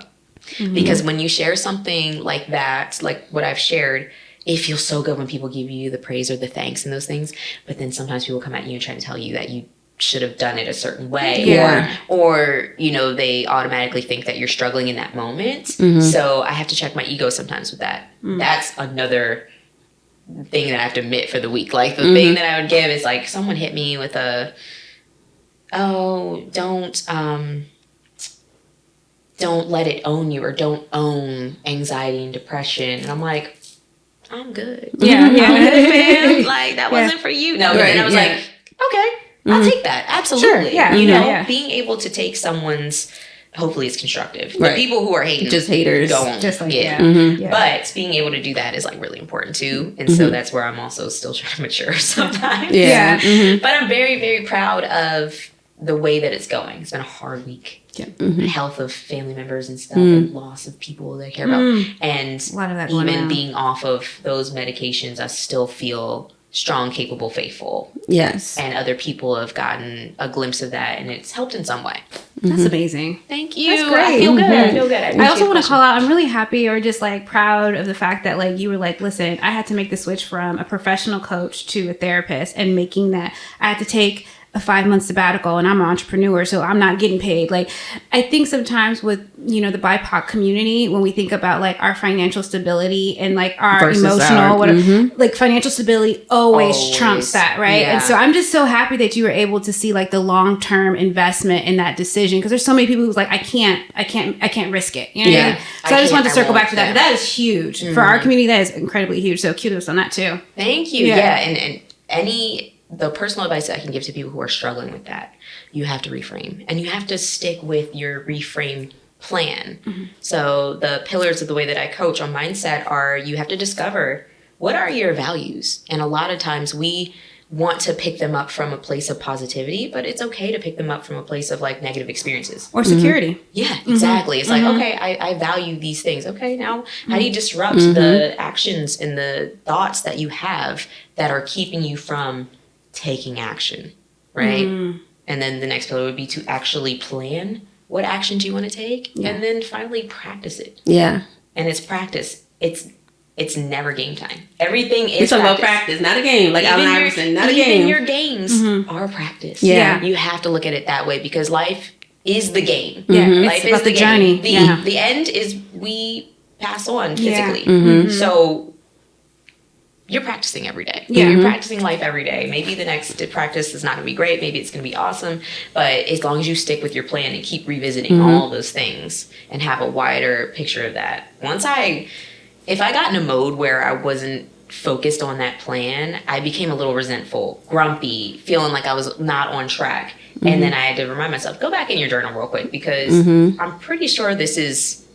Because when you share something like that, like what I've shared, it feels so good when people give you the praise or the thanks and those things. But then sometimes people come at you and try to tell you that you should have done it a certain way, or they automatically think that you're struggling in that moment. So I have to check my ego sometimes with that. That's another thing that I have to admit for the week. Like the thing that I would give is like someone hit me with don't let it own you, or don't own anxiety and depression. And I'm like, I'm good. Yeah. Like that wasn't for you. No, but then I was like, okay. I'll take that. Absolutely. Sure. Being able to take someone's, hopefully it's constructive. Right. The people who are hating, just haters, go on. Just like, But being able to do that is like really important too. And so that's where I'm also still trying to mature sometimes. But I'm very, very proud of the way that it's going. It's been a hard week. Health of family members and stuff, and loss of people that I care about. And a lot of that even being off of those medications, I still feel strong, capable, faithful. Yes. And other people have gotten a glimpse of that, and it's helped in some way. That's amazing. Thank you. That's great. I feel good. I also want to call out, I'm really happy or just like proud of the fact that like you were like, listen, I had to make the switch from a professional coach to a therapist, and making that I had to take a 5-month sabbatical, and I'm an entrepreneur, so I'm not getting paid. Like, I think sometimes with, the BIPOC community, when we think about like our financial stability and like our versus emotional, like financial stability always trumps that, right? And so I'm just so happy that you were able to see like the long-term investment in that decision, because there's so many people who's like, I can't risk it. You know what I mean? So I just wanted to circle back to that. That is huge for our community. That is incredibly huge. So kudos on that too. Thank you. And the personal advice that I can give to people who are struggling with that, you have to reframe, and you have to stick with your reframe plan. So the pillars of the way that I coach on mindset are, you have to discover what are your values. And a lot of times we want to pick them up from a place of positivity, but it's okay to pick them up from a place of like negative experiences or security. Yeah, exactly. It's like, okay, I value these things. Okay, now how do you disrupt the actions and the thoughts that you have that are keeping you from taking action, right? And then the next pillar would be to actually plan what actions you want to take, and then finally practice it. Yeah. And it's practice. It's never game time. Everything is It's about practice, not a game. Like Allen Iverson, not a game. Even your games are practice. Yeah. You have to look at it that way because life is the game. Yeah, Life it's about the journey. The end is we pass on physically. So you're practicing every day. Yeah. You're practicing life every day. Maybe the next practice is not going to be great. Maybe it's going to be awesome. But as long as you stick with your plan and keep revisiting all those things and have a wider picture of that. If I got in a mode where I wasn't focused on that plan, I became a little resentful, grumpy, feeling like I was not on track. And then I had to remind myself, go back in your journal real quick because I'm pretty sure this is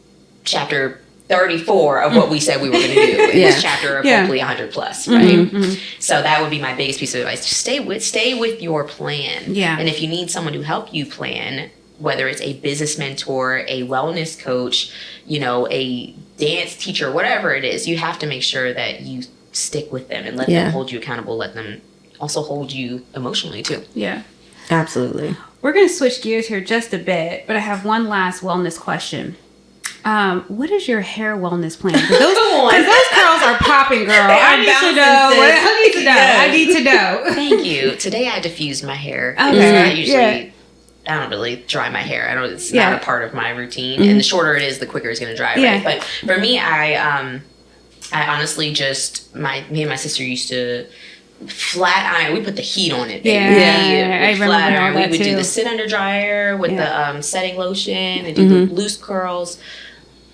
chapter 34 of what we said we were going to do in this chapter of hopefully 100 plus, right? So that would be my biggest piece of advice. Just stay with your plan. Yeah. And if you need someone to help you plan, whether it's a business mentor, a wellness coach, a dance teacher, whatever it is, you have to make sure that you stick with them and let them hold you accountable. Let them also hold you emotionally too. Yeah. Absolutely. We're going to switch gears here just a bit, but I have one last wellness question. What is your hair wellness plan? Because those curls are popping, girl. I need to know. Thank you. Today I diffused my hair. Okay. I don't really dry my hair. It's not a part of my routine. And the shorter it is, the quicker it's going to dry. Right? But for me, I honestly just me and my sister used to flat iron. We put the heat on it. I remember flat all iron. that We would too. do the sit under dryer with the setting lotion and do the loose curls,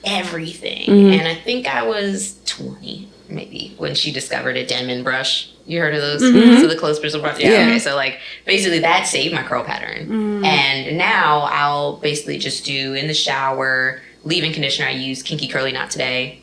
everything. And I think I was 20 maybe when she discovered a Denman brush. You heard of those? So the closed bristle brush. Yeah. Okay. So like basically that saved my curl pattern. And now I'll basically just do in the shower, leave-in conditioner. I use Kinky Curly Knot Today.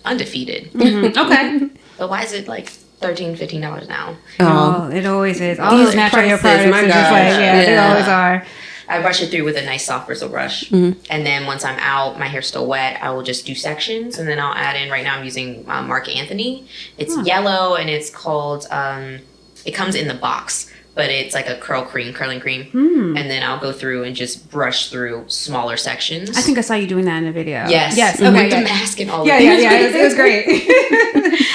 Undefeated. Okay. But why is it like $13, $15 now? Oh, it always is. All those natural hair products are just like, they always are. I brush it through with a nice soft bristle brush. And then once I'm out, my hair's still wet, I will just do sections. And then I'll add in, right now I'm using Marc Anthony. It's yellow and it's called, it comes in the box. But it's like a curling cream. And then I'll go through and just brush through smaller sections. I think I saw you doing that in the video. Yes. Okay. With the mask and all Yeah. It was great.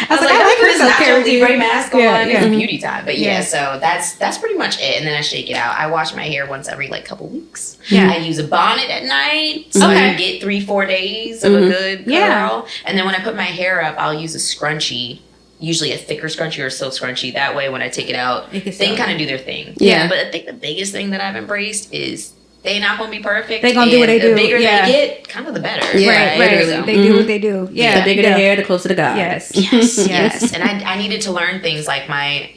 I was like, I like this her self-care natural Libre mask on. It's beauty time. But Yeah. so that's pretty much it. And then I shake it out. I wash my hair once every couple weeks. Yeah. I use a bonnet at night so I can get 3-4 days of a good curl. And then when I put my hair up, I'll use a scrunchie. Usually a thicker scrunchie or a silk scrunchie. That way when I take it out, they can kind of do their thing. Yeah. But I think the biggest thing that I've embraced is they're not going to be perfect. They're going to do what they do. The bigger they get, kind of the better. Yeah, Right. So. They do what they do. Yeah. The bigger the hair, the closer to God. Yes. And I needed to learn things like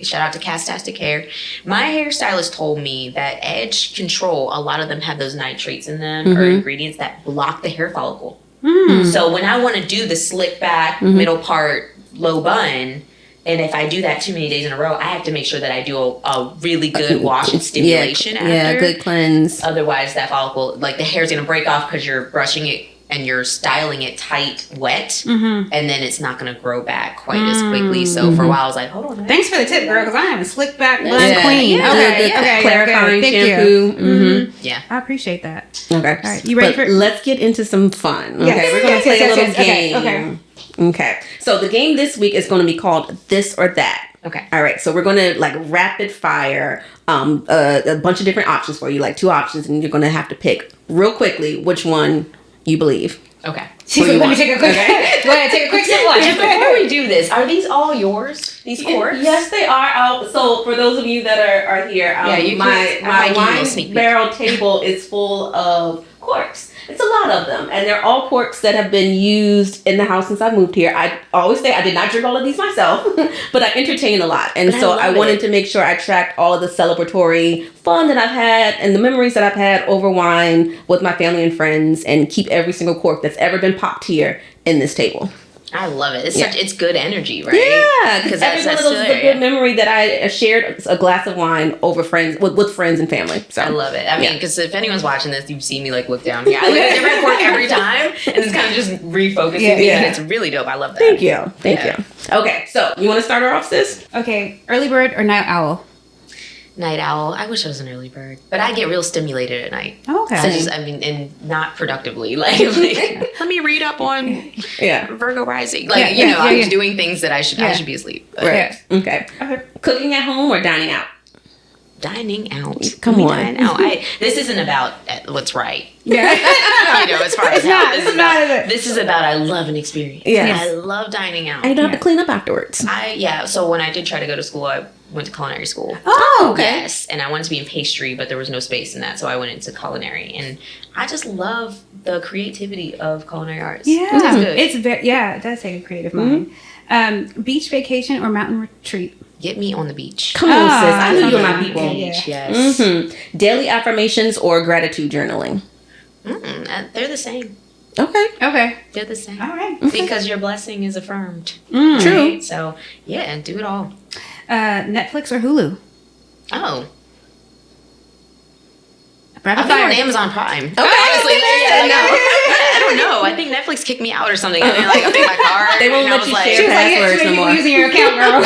shout out to Castastic Hair. My hairstylist told me that Edge Control, a lot of them have those nitrates in them or ingredients that block the hair follicle. So when I want to do the slick back, middle part, low bun, and if I do that too many days in a row, I have to make sure that I do a really good wash and stimulation after. Yeah, good cleanse. Otherwise, that follicle, like the hair's going to break off because you're brushing it and you're styling it tight, wet, and then it's not going to grow back quite as quickly. So for a while, I was like, hold on. Thanks for the tip, girl, because I am a slick back bun queen. Okay, clarifying shampoo. Yeah. I appreciate that. Okay. All right, you ready for it? Let's get into some fun. Okay, Yes. we're going to play a little game. Okay. Okay. So the game this week is going to be called This or That. Okay. All right. So we're going to rapid fire a bunch of different options for you, like 2 options, and you're going to have to pick real quickly which one you believe. Okay. Let me take a quick. Go ahead, take a quick sip. And before we do this, are these all yours? These corks? Yes, they are. So for those of you that are here, my wine barrel table is full of corks. It's a lot of them, and they're all corks that have been used in the house since I moved here. I always say I did not drink all of these myself, but I entertain a lot, and so I wanted to make sure I tracked all of the celebratory fun that I've had and the memories that I've had over wine with my family and friends, and keep every single cork that's ever been popped here in this table. I love it. It's Yeah. it's good energy, right? Yeah, because every one of those is a there, good memory that I shared a glass of wine over friends with friends and family. So I love it. I mean, because if anyone's watching this, you've seen me like look down here. I look at a different cork every time, and it's kind of just refocusing me, and it's really dope. I love that. Thank you. Okay, so you want to start her off, sis? Okay, early bird or night owl? Night owl. I wish I was an early bird, but I get real stimulated at night. Oh, okay. And not productively. Like let me read up on Virgo rising. Like I'm doing things that I should be asleep. But Right. Okay. Cooking at home or dining out? Dining out. Come on. Dine out. This isn't about what's right. Yeah. As far as this is about I love an experience. Yes. I love dining out. And you don't have to clean up afterwards. So when I did try to go to school, I went to culinary school. Oh, okay. Yes, and I wanted to be in pastry, but there was no space in that, so I went into culinary, and I just love the creativity of culinary arts. Yeah, It's good. it's very it does take a creative mind. Beach vacation or mountain retreat? Get me on the beach. Come on, sis. I knew you were my people. Beach, yes. Mm-hmm. Daily affirmations or gratitude journaling? They're the same. Okay. They're the same. All right. Because your blessing is affirmed. True. Right? So yeah, do it all. Netflix or Hulu? Oh. Rapid I've been on fire. Amazon Prime. Okay. Honestly, I don't know. I think Netflix kicked me out or something. And they're like, update my card. They won't and I let was you like, share She was like, passwords no more. using your account, girl.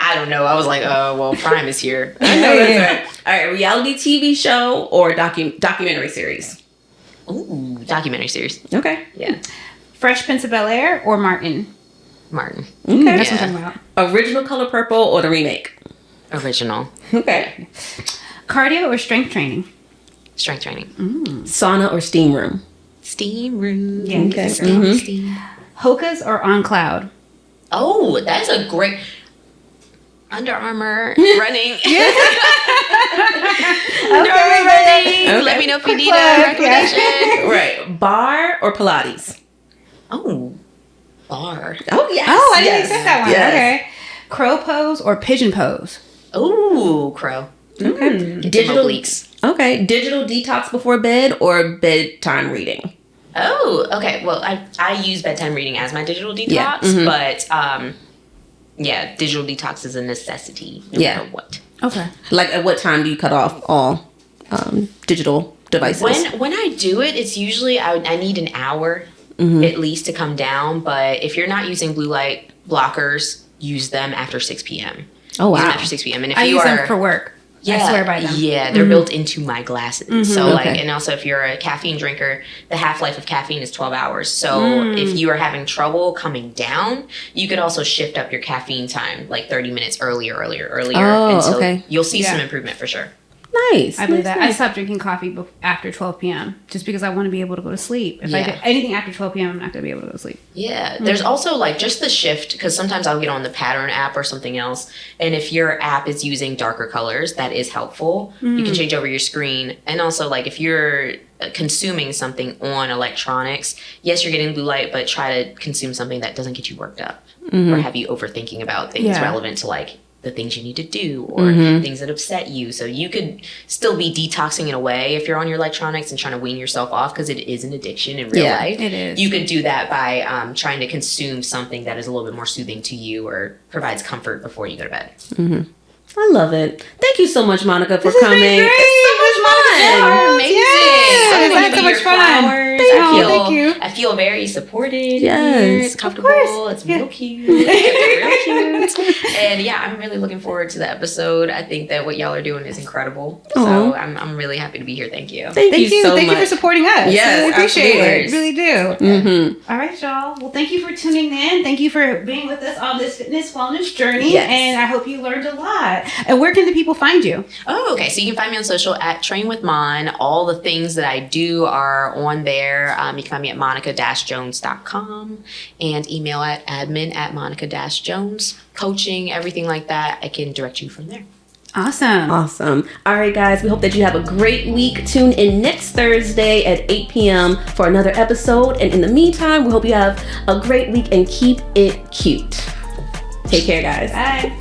I don't know. I was like, well, Prime is here. I know that's right. All right, reality TV show or documentary series? Ooh, documentary series. Okay. Yeah. Fresh Prince of Bel-Air or Martin? Okay. That's what I'm talking about. Original Color Purple or the remake? Original. Okay. Cardio or strength training? Strength training. Sauna or steam room? Steam room. Yeah. Okay. Steam. Hokas or On Cloud? Oh, that's a great... Under Armour running. Under Armour running. Okay. Let me know if you need a recommendation. Right. Bar or Pilates? Oh, bar. Oh, yes. Oh, I didn't expect that one. Yes. Okay. Crow pose or pigeon pose? Ooh, crow. Okay. Get Digital some obliques. Okay. Digital detox before bed or bedtime reading? Oh, okay. Well, I use bedtime reading as my digital detox, Yeah. but digital detox is a necessity no matter what. Okay. Like, at what time do you cut off all digital devices? When I do it, it's usually I need an hour at least to come down. But if you're not using blue light blockers, use them after 6 p.m. Oh, wow. Use them after 6 p.m. And if I you use are them for work. Yeah, I swear by them. Yeah, they're built into my glasses. So Okay. and also if you're a caffeine drinker, the half-life of caffeine is 12 hours. So if you are having trouble coming down, you could also shift up your caffeine time like 30 minutes earlier Oh, until okay. you'll see some Yeah. improvement for sure. Nice. I believe that. I Nice. stopped drinking coffee after 12 p.m. just because I want to be able to go to sleep. If I Yeah. do anything after 12 p.m., I'm not going to be able to go to sleep. Yeah, there's also like just the shift because sometimes I'll get on the pattern app or something else, and if your app is using darker colors, that is helpful. You can change over your screen, and also like if you're consuming something on electronics, yes, you're getting blue light, but try to consume something that doesn't get you worked up or have you overthinking about things Yeah. relevant to like the things you need to do or things that upset you. So you could still be detoxing in a way if you're on your electronics and trying to wean yourself off because it is an addiction in real Yeah, life. it is. You could do that by trying to consume something that is a little bit more soothing to you or provides comfort before you go to bed. I love it. Thank you so much, Monica, for This has been coming. great. It's so much fun. Amazing. Yes. I'm gonna That's give so you much your fun. flowers. Thank you. I feel very supported. Yes. Here. It's comfortable. course. It's Yeah. real cute. It's real cute. And yeah, I'm really looking forward to the episode. I think that what y'all are doing is incredible. Aw. So I'm really happy to be here. Thank you. Thank you so Thank much. you for supporting us. Yes, I really appreciate absolutely. it. Really do. Mm-hmm. All right, y'all. Well, thank you for tuning in. Thank you for being with us on this fitness wellness journey. Yes. And I hope you learned a lot. And where can the people find you? Oh, okay. So you can find me on social at Train with Mon. All the things that I do are on there. You can find me at monica-jones.com and email at admin@monica-jones. Coaching, everything like that, I can direct you from there. Awesome. Awesome. All right, guys. We hope that you have a great week. Tune in next Thursday at 8 p.m. for another episode. And in the meantime, we hope you have a great week and keep it cute. Take care, guys. Bye.